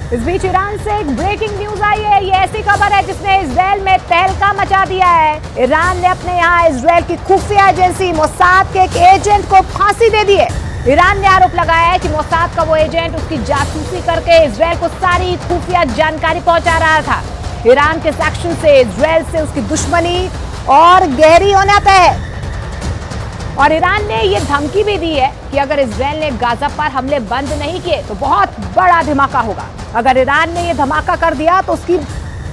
इस बीच ईरान से एक ब्रेकिंग न्यूज आई है। ये ऐसी खबर है जिसने इजराइल में तहलका मचा दिया है। ईरान ने अपने यहाँ इजराइल की खुफिया एजेंसी मोसाद के एक एजेंट को फांसी दे दी है। ईरान ने आरोप लगाया है कि मोसाद का वो एजेंट उसकी जासूसी करके इजराइल को सारी खुफिया जानकारी पहुंचा रहा था। ईरान के एक्शन से इजराइल से उसकी दुश्मनी और गहरी होना तय है। और ईरान ने ये धमकी भी दी है कि अगर इजराइल ने गाजा पर हमले बंद नहीं किए तो बहुत बड़ा धमाका होगा। अगर ईरान ने ये धमाका कर दिया तो उसकी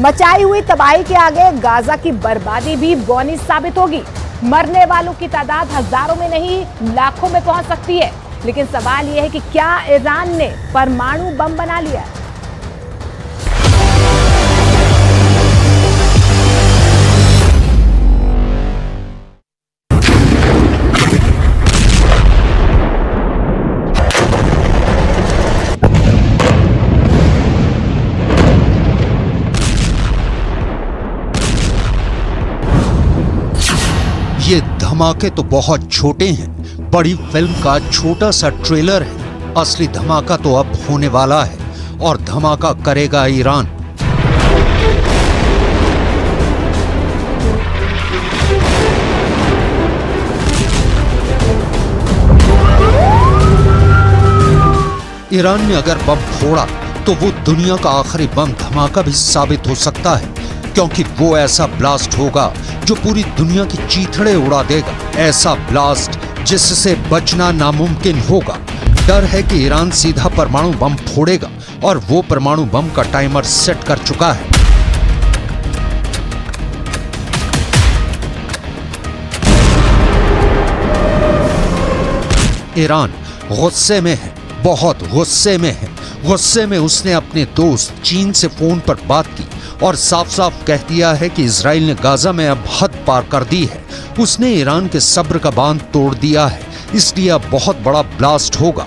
मचाई हुई तबाही के आगे गाजा की बर्बादी भी बौनी साबित होगी। मरने वालों की तादाद हजारों में नहीं लाखों में पहुंच सकती है। लेकिन सवाल यह है कि क्या ईरान ने परमाणु बम बना लिया है? ये धमाके तो बहुत छोटे हैं, बड़ी फिल्म का छोटा सा ट्रेलर है। असली धमाका तो अब होने वाला है और धमाका करेगा ईरान। ईरान ने अगर बम फोड़ा तो वो दुनिया का आखिरी बम धमाका भी साबित हो सकता है, क्योंकि वो ऐसा ब्लास्ट होगा जो पूरी दुनिया की चीथड़े उड़ा देगा। ऐसा ब्लास्ट जिससे बचना नामुमकिन होगा। डर है कि ईरान सीधा परमाणु बम फोड़ेगा और वो परमाणु बम का टाइमर सेट कर चुका है। ईरान गुस्से में है, बहुत गुस्से में है। गुस्से में उसने अपने दोस्त चीन से फोन पर बात की और साफ साफ कह दिया है कि इजराइल ने गाजा में अब हद पार कर दी है। उसने ईरान के सब्र का बांध तोड़ दिया है, इसलिए अब बहुत बड़ा ब्लास्ट होगा।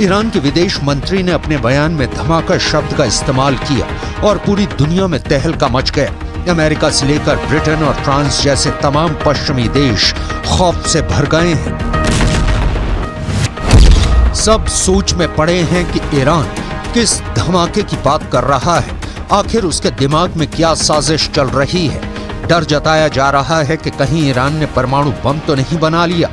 ईरान के विदेश मंत्री ने अपने बयान में धमाका शब्द का इस्तेमाल किया और पूरी दुनिया में तहलका मच गया। अमेरिका से लेकर ब्रिटेन और फ्रांस जैसे तमाम पश्चिमी देश खौफ से भर गए हैं। सब सोच में पड़े हैं कि ईरान किस धमाके की बात कर रहा है, आखिर उसके दिमाग में क्या साजिश चल रही है। डर जताया जा रहा है कि कहीं ईरान ने परमाणु बम तो नहीं बना लिया।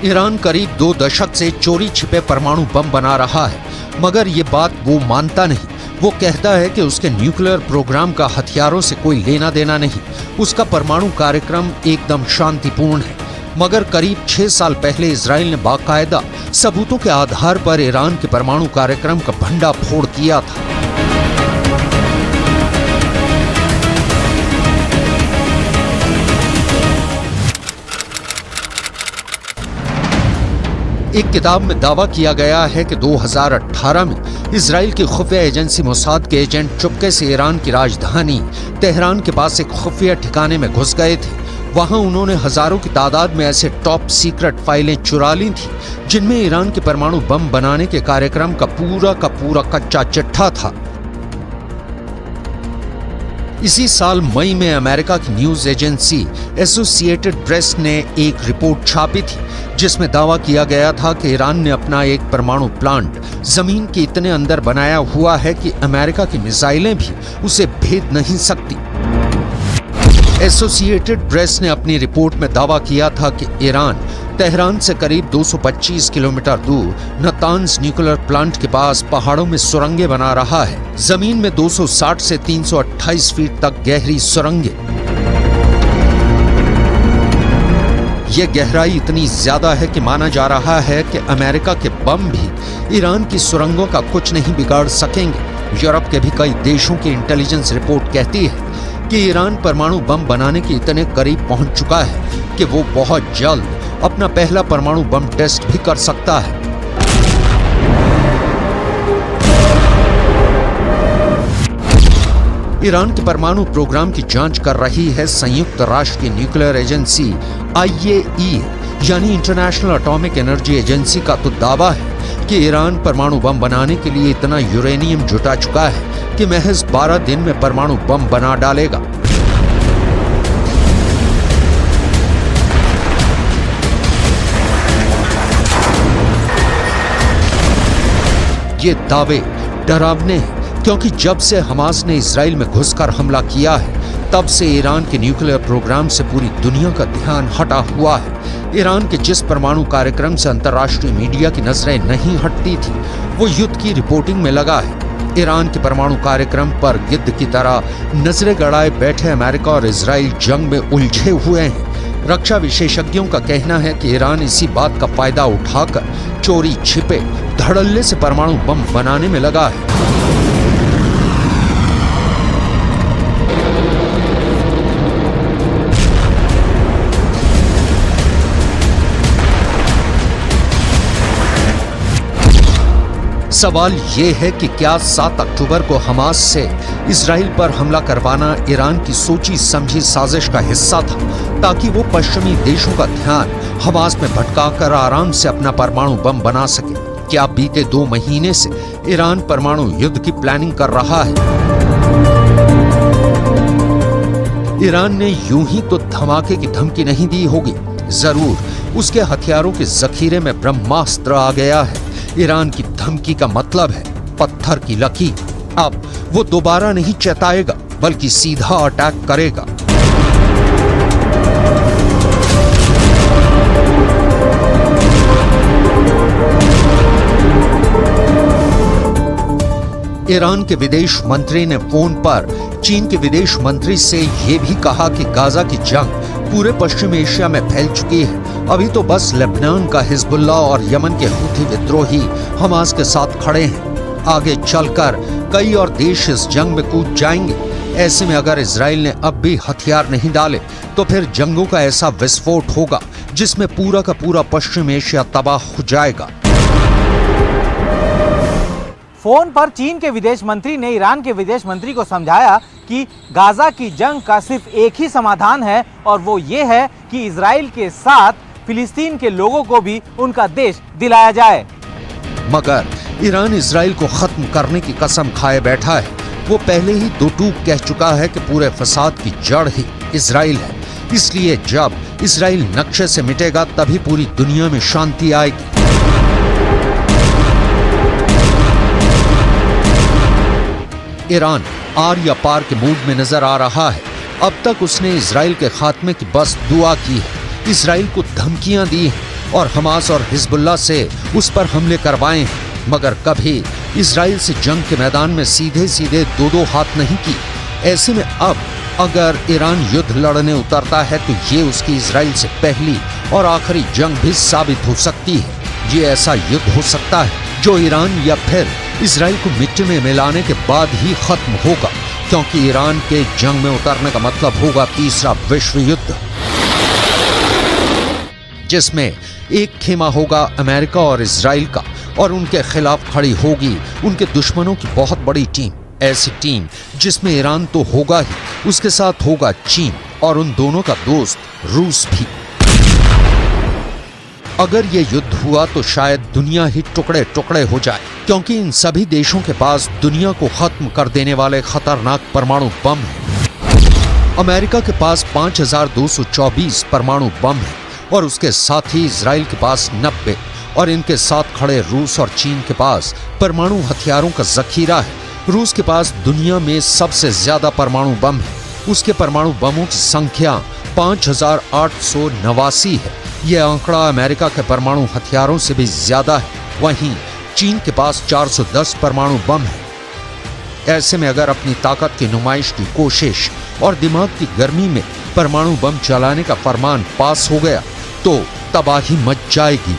ईरान करीब 2 दशक से चोरी छिपे परमाणु बम बना रहा है, मगर ये बात वो मानता नहीं। वो कहता है कि उसके न्यूक्लियर प्रोग्राम का हथियारों से कोई लेना देना नहीं, उसका परमाणु कार्यक्रम एकदम शांतिपूर्ण है। मगर करीब 6 साल पहले इजराइल ने बाकायदा सबूतों के आधार पर ईरान के परमाणु कार्यक्रम का भंडाफोड़ किया था। एक किताब में दावा किया गया है कि 2018 में इजराइल की खुफिया एजेंसी मोसाद के एजेंट चुपके से ईरान की राजधानी तेहरान के पास एक खुफिया ठिकाने में घुस गए थे। वहां उन्होंने हजारों की तादाद में ऐसे टॉप सीक्रेट फाइलें चुरा ली थी जिनमें ईरान के परमाणु बम बनाने के कार्यक्रम का पूरा कच्चा चिट्ठा था। इसी साल मई में अमेरिका की न्यूज एजेंसी एसोसिएटेड प्रेस ने एक रिपोर्ट छापी थी जिसमें दावा किया गया था कि ईरान ने अपना एक परमाणु प्लांट जमीन के इतने अंदर बनाया हुआ है कि अमेरिका की मिसाइलें भी उसे भेद नहीं सकती। एसोसिएटेड प्रेस ने अपनी रिपोर्ट में दावा किया था कि ईरान तेहरान से करीब 225 किलोमीटर दूर नतान्ज न्यूक्लियर प्लांट के पास पहाड़ों में सुरंगें बना रहा है। जमीन में 260 से 328 फीट तक गहरी सुरंगें। ये गहराई इतनी ज्यादा है कि माना जा रहा है कि अमेरिका के बम भी ईरान की सुरंगों का कुछ नहीं बिगाड़ सकेंगे। यूरोप के भी कई देशों की इंटेलिजेंस रिपोर्ट कहती है कि ईरान परमाणु बम बनाने के इतने करीब पहुंच चुका है कि वो बहुत जल्द अपना पहला परमाणु बम टेस्ट भी कर सकता है। ईरान के परमाणु प्रोग्राम की जांच कर रही है संयुक्त राष्ट्र की न्यूक्लियर एजेंसी IAEA यानी इंटरनेशनल एटॉमिक एनर्जी एजेंसी का तो दावा है कि ईरान परमाणु बम बनाने के लिए इतना यूरेनियम जुटा चुका है कि महज 12 दिन में परमाणु बम बना डालेगा। ये दावे डरावने हैं क्योंकि जब से हमास ने इजराइल में घुसकर हमला किया है तब से ईरान के न्यूक्लियर प्रोग्राम से पूरी दुनिया का ध्यान हटा हुआ है। ईरान के जिस परमाणु कार्यक्रम से अंतर्राष्ट्रीय मीडिया की नजरें नहीं हटती थी वो युद्ध की रिपोर्टिंग में लगा है। ईरान के परमाणु कार्यक्रम पर गिद्ध की तरह नजरें गड़ाए बैठे अमेरिका और इजराइल जंग में उलझे हुए हैं। रक्षा विशेषज्ञों का कहना है कि ईरान इसी बात का फायदा उठाकर चोरी छिपे धड़ल्ले से परमाणु बम बनाने में लगा है। सवाल ये है कि क्या 7 अक्टूबर को हमास से इजराइल पर हमला करवाना ईरान की सोची समझी साजिश का हिस्सा था ताकि वो पश्चिमी देशों का ध्यान हमास में भटकाकर आराम से अपना परमाणु बम बना सके? क्या बीते 2 महीने से ईरान परमाणु युद्ध की प्लानिंग कर रहा है? ईरान ने यूं ही तो धमाके की धमकी नहीं दी होगी, जरूर उसके हथियारों के जखीरे में ब्रह्मास्त्र आ गया है। ईरान की धमकी का मतलब है पत्थर की लकीर। अब वो दोबारा नहीं चेताएगा बल्कि सीधा अटैक करेगा। ईरान के विदेश मंत्री ने फोन पर चीन के विदेश मंत्री से यह भी कहा कि गाजा की जंग पूरे पश्चिम एशिया में फैल चुकी है। अभी तो बस लेबनान का हिजबुल्ला और यमन के हूथी विद्रोही हमास के साथ खड़े हैं। आगे चलकर कई और देश इस जंग में कूद जाएंगे। ऐसे में अगर इजराइल ने अब भी हथियार नहीं डाले तो फिर जंगों का ऐसा विस्फोट होगा जिसमें पूरा का पूरा पश्चिम एशिया तबाह हो जाएगा। फोन पर चीन के विदेश मंत्री ने ईरान के विदेश मंत्री को समझाया कि गाजा की जंग का सिर्फ एक ही समाधान है और वो ये है कि इजराइल के साथ फिलिस्तीन के लोगों को भी उनका देश दिलाया जाए। मगर ईरान इजराइल को खत्म करने की कसम खाए बैठा है। वो पहले ही दो टूक कह चुका है कि पूरे फसाद की जड़ ही इजराइल है। इसलिए जब इजराइल नक्शे से मिटेगा तभी पूरी दुनिया में शांति आएगी। ईरान आर या पार के मूड में नजर आ रहा है। अब तक उसने इजराइल के खात्मे की बस दुआ की है, इजराइल को धमकियां दी हैं और हमास और हिजबुल्ला से उस पर हमले करवाए हैं, मगर कभी इजराइल से जंग के मैदान में सीधे सीधे दो हाथ नहीं की। ऐसे में अब अगर ईरान युद्ध लड़ने उतरता है तो ये उसकी इजराइल से पहली और आखिरी जंग भी साबित हो सकती है। ये ऐसा युद्ध हो सकता है जो ईरान या फिर इजराइल को मिट्टी में मिलाने के बाद ही खत्म होगा, क्योंकि ईरान के जंग में उतरने का मतलब होगा तीसरा विश्व युद्ध, जिसमें एक खेमा होगा अमेरिका और इजराइल का और उनके खिलाफ खड़ी होगी उनके दुश्मनों की बहुत बड़ी टीम। ऐसी टीम जिसमें ईरान तो होगा ही, उसके साथ होगा चीन और उन दोनों का दोस्त रूस भी। अगर ये युद्ध हुआ तो शायद दुनिया ही टुकड़े टुकड़े हो जाए, क्योंकि इन सभी देशों के पास दुनिया को खत्म कर देने वाले खतरनाक परमाणु बम हैं। अमेरिका के पास 5224 परमाणु बम है और उसके साथ ही इजराइल के पास 90 और इनके साथ खड़े रूस और चीन के पास परमाणु हथियारों का जखीरा है। रूस के पास दुनिया में सबसे ज्यादा परमाणु बम है। उसके परमाणु बमों की संख्या 5889 है। यह आंकड़ा अमेरिका के परमाणु हथियारों से भी ज्यादा है। वहीं चीन के पास 410 परमाणु बम है। ऐसे में अगर अपनी ताकत की नुमाइश की कोशिश और दिमाग की गर्मी में परमाणु बम चलाने का फरमान पास हो गया तो तबाही मच जाएगी।